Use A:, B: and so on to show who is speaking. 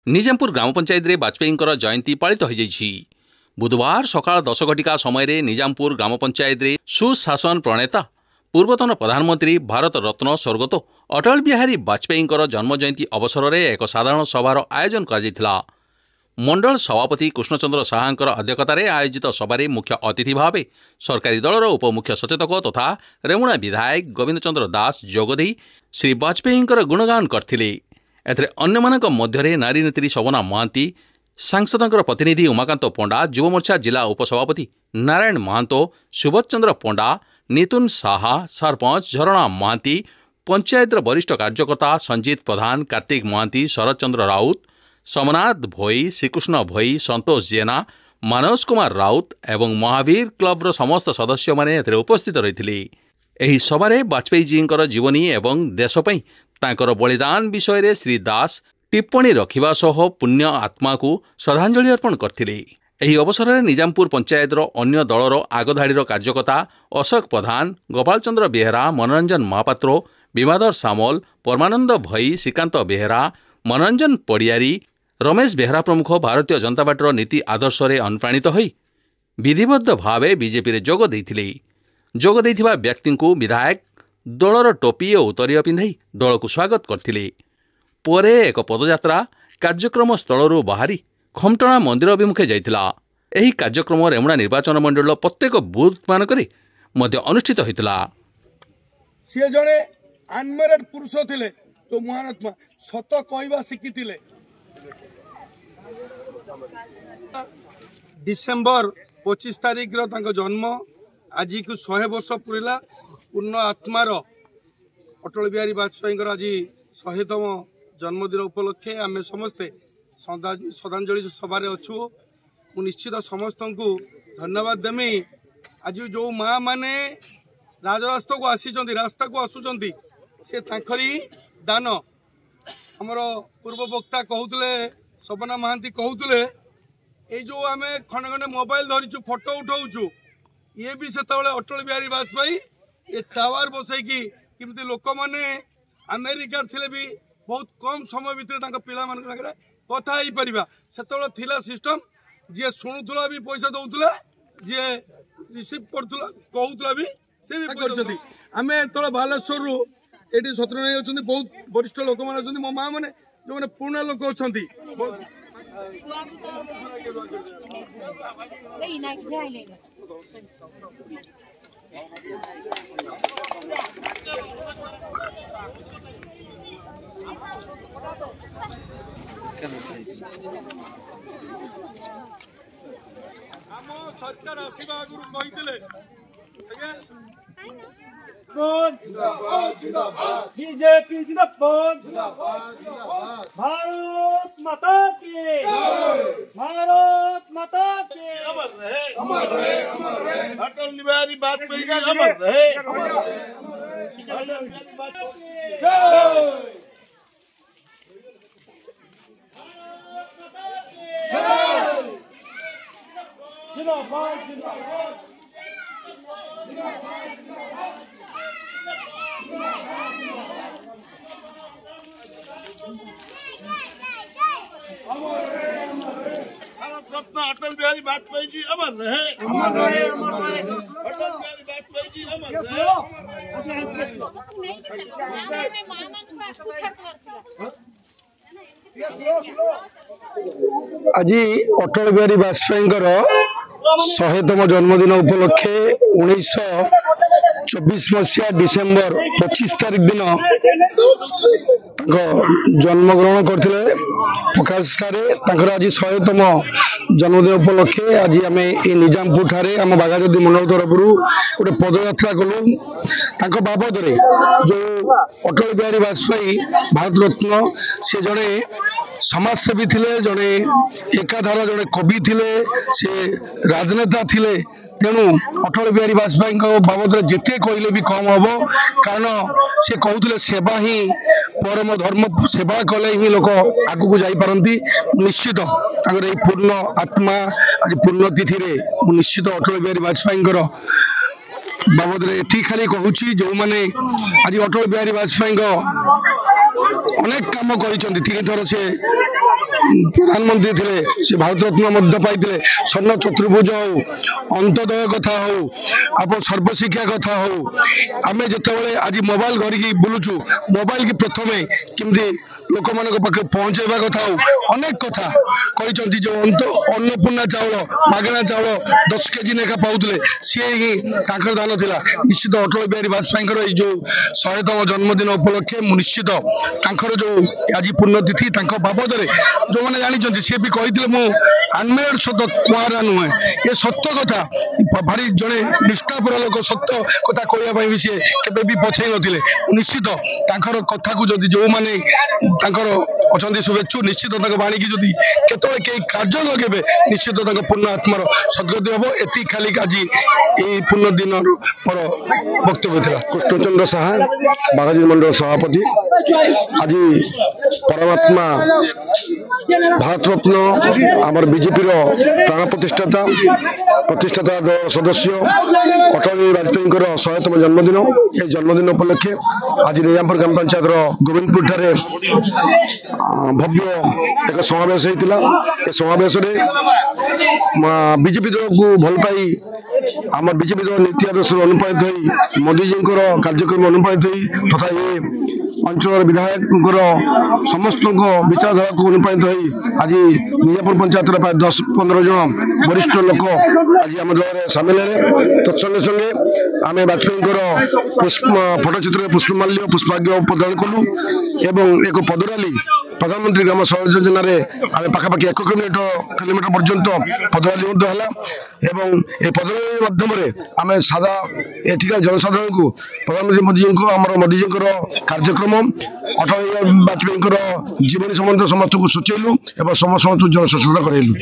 A: निजामपुर ग्राम पंचायत रे वाजपेयी जयंती पालित हो जाइछि। बुधवार सकाळ 10 घटिका समय निजामपुर ग्राम पंचायत रे सुशासन प्रणेता पूर्वतन प्रधानमंत्री भारत रत्न स्वर्गत अटल बिहारी वाजपेयी जन्म जयंती अवसर में एक साधारण सभार आयोजन कर मंडल सभापति कृष्णचंद्र साहांकर अध्यक्षतार आयोजित सभारे मुख्य अतिथि भाव सरकारी दलर उपमुख्य सचेतक तथा रेमुणा विधायक गोविंद चंद्र दास जोगदे श्री वाजपेयी गुणगान करथिले। एथरे अन्यमानक मध्यरे नारी नेत्री शोभना महांती, सांसदंकर प्रतिनिधि उमाकांत पंडा, युवमोर्चा जिला उपसभापति नारायण महांतो, सुबोध चंद्र पंडा, नितुन साहा, सरपंच झरणा महांती, पंचायतर वरिष्ठ कार्यकर्ता संजीत प्रधान, कार्तिक महांती, शरद चंद्र राउत, सोमनाथ भोई, श्रीकृष्ण भोई, संतोष जेना, मानस कुमार राउत एवं महावीर क्लब्र समस्त सदस्य माने एथरे उपस्थित रहिथिले। एही सभारे वाजपेयी जींकर जीवनी एवं देशपई तांकर बलिदान विषय रे श्री दास टिप्पणी रखिबा सह पुण्य आत्मा को श्रद्धांजलि अर्पण करथिले। एही अवसर में निजामपुर पंचायतर अन्य दलर आगधाड़ीर कार्यकर्ता अशोक प्रधान, गोपाल चंद्र बेहेरा, मनोरंजन महापात्र, विमाधर सामल, परमानंद भई, श्रीकांत बेहेरा, मनोरंजन पड़ियारी, रमेश बेहेरा प्रमुख भारतीय जनता पार्टीर नीति आदर्श रे अनुप्राणित होई विधिबद्ध भावे बीजेपी रे जोग देइथिले। जोग देइथिबा व्यक्ति को विधायक दलर टोपी और उत्तरीय पिंधाई दल को स्वागत करथिले। परे एक पदयात्रा कार्यक्रम स्थलरू बाहरी खमटणा मंदिर अभिमुखे जाइतिला। एही कार्यक्रम रेमुणा निर्वाचन मंडल प्रत्येक बूथ मानकरे मध्य अनुष्ठित होइतिला।
B: से जणे अनमेरिड पुरुष थिले तो महात्मा सत कहवा शिखिथिले। डिसेम्बर 25 तारिख रो तांको जन्म आज को 100 वर्ष पूरा पूर्ण आत्मार अटल बिहारी वाजपेयी आज 100तम जन्मदिन उपलक्षे आम समस्ते श्रद्धांजलि सभा अच्छु। निश्चित समस्त को धन्यवाद देमी। आज जो माँ माने राजरास्ता को रास्ता को आसुचंती से तांकरी दान हमर पूर्व वक्ता कहते शोभना महांती कहते ये जो आम खंडे खंडे मोबाइल धरीचु फोटो उठाऊचु ये भी से अटल बिहारी वाजपेयी ये टावर बसैकी किमती लोक मैंने अमेरिका थिले भी बहुत कम समय भितर पिला कथा ही परिबा से सिस्टम जी शुणुला भी पैसा दौला जी रिसीव करूला कहूला भी से भी कर आम जो बालेश्वर ये सत्र नहीं बहुत वरिष्ठ लोक मैंने मो माँ मैंने जो मैंने पुराना लोक अच्छा आम सरकार आसवा आगुरी कही
C: बीजेपी जिंदाबाद, भारत माता की, भारत माता की,
B: अमर रहे, अमर रहे, अमर रहे, अटल बिहारी वाजपेयी जी अमर रहे, अटल बिहारी वाजपेयी जय,
C: जिंदाबाद, जिंदाबाद,
B: भारत रत्न अटल बिहारी वाजपेयी जी अमर रहे, अमर रहे, अमर रहे, अटल बिहारी वाजपेयी जी अमर रहे।
D: आज अटल बिहारी वाजपेयी 100तम जन्मदिन उपलक्षे 1924 मसीहा डिसेम्बर 25 तारिख दिन जन्मग्रहण करते प्रकाश ठारे आज 100तम जन्मदिन उपलक्षे आज आम निजामपुर ठारे आम बागाजदी मंडल तरफ गोटे पदयात्रा कलु बाबद जो अटल बिहारी वाजपेयी भारत रत्न से जड़े समाजसेवी थिले, जड़े एकाधार जड़े कवि थिले, से राजनेता थिले। तेणु अटल बिहारी वाजपेयी बाबद जिते कहले भी कम हम, कारण से कहते सेवा ही परम धर्म, सेवा कले ही लोक आगू जापारती। निश्चित पूर्ण आत्मा आज पुण्यतिथि निश्चित अटल बिहारी वाजपेयी बाबद ये खाली कहूँ जो मैंने आज अटल बिहारी वाजपेयी अनेक काम कर 3 थर से प्रधानमंत्री थे से भारत रत्न पाई स्वर्ण चतुर्भुज हो अंत्योदय कथा हो आप सर्वशिक्षा कथा हो आम जो आज मोबाइल धरिकी बुलुचु मोबाइल की प्रथम केमती लोक मान पाखे पहुंचेवा कथा हो अनेक कथा कहते जो अन्नपूर्णा चाउल मागणा चाउल 10 केजी लेखा पाऊले सी ही दान था निश्चित अटल बिहारी वाजपेयी जो 100तम जन्मदिन उपलक्षे निश्चित जो आज पुण्यतिथि बाबद जो मैंने जानी सी भी कही आनमेड शब्द कुआरा नुहे ये सत्य कथा भारी जड़े निष्ठापर लोक सत्य कथा कहवाई भी सी के पछई नथिले निश्चित कथा को जदि जो मैंने अच्छा शुभेच्छु निश्चित बाणी की जदि केतवे कई कार्य लगे निश्चित पूर्ण आत्मार सद्गति हम एति खाली आज ये पूर्ण दिन पर वक्तव्य था। कृष्णचंद्र साहा बागाजी मंडल सभापति आज परमात्मा भारत रत्न आमर बीजेपी प्राण प्रतिष्ठाता दल सदस्य अटल बिहारी वाजपेयी 100तम जन्मदिन ये जन्मदिन उपलक्षे आज निजामपुर ग्राम पंचायत गोविंदपुर ठारे भव्य एक समावेश होता है। समावेश बीजेपी दल को भल पाई आम बीजेपी दल नीति आदर्श अनुप्राणित हो मोदीजी कार्यक्रम अनुप्राणित हो तथा ये अंचल विधायक समस्त विचारधारा को अनुप्राणित हो आज निजामपुर पंचायत प्राय 10-15 जन वरिष्ठ लोक आज आम दल सामिल है। तत्संगे संगे आम वाजपेयी फटोचित्र पुष्पमाल्य पुष्पार्घ्य प्रदान कलु एवं एक पदराली प्रधानमंत्री ग्राम सड़क योजना आम पाखापाखि 1 किलोमीटर पर्यंत पदराली एवं ये पदराली माध्यम आम सादा एठिका जनसाधारण को प्रधानमंत्री मोदीजी कार्यक्रम अटल बिहारी वाजपेयी जीवनी संबंध समस्त को सूचेलु एवं समस्त जन सचेतन करैलु।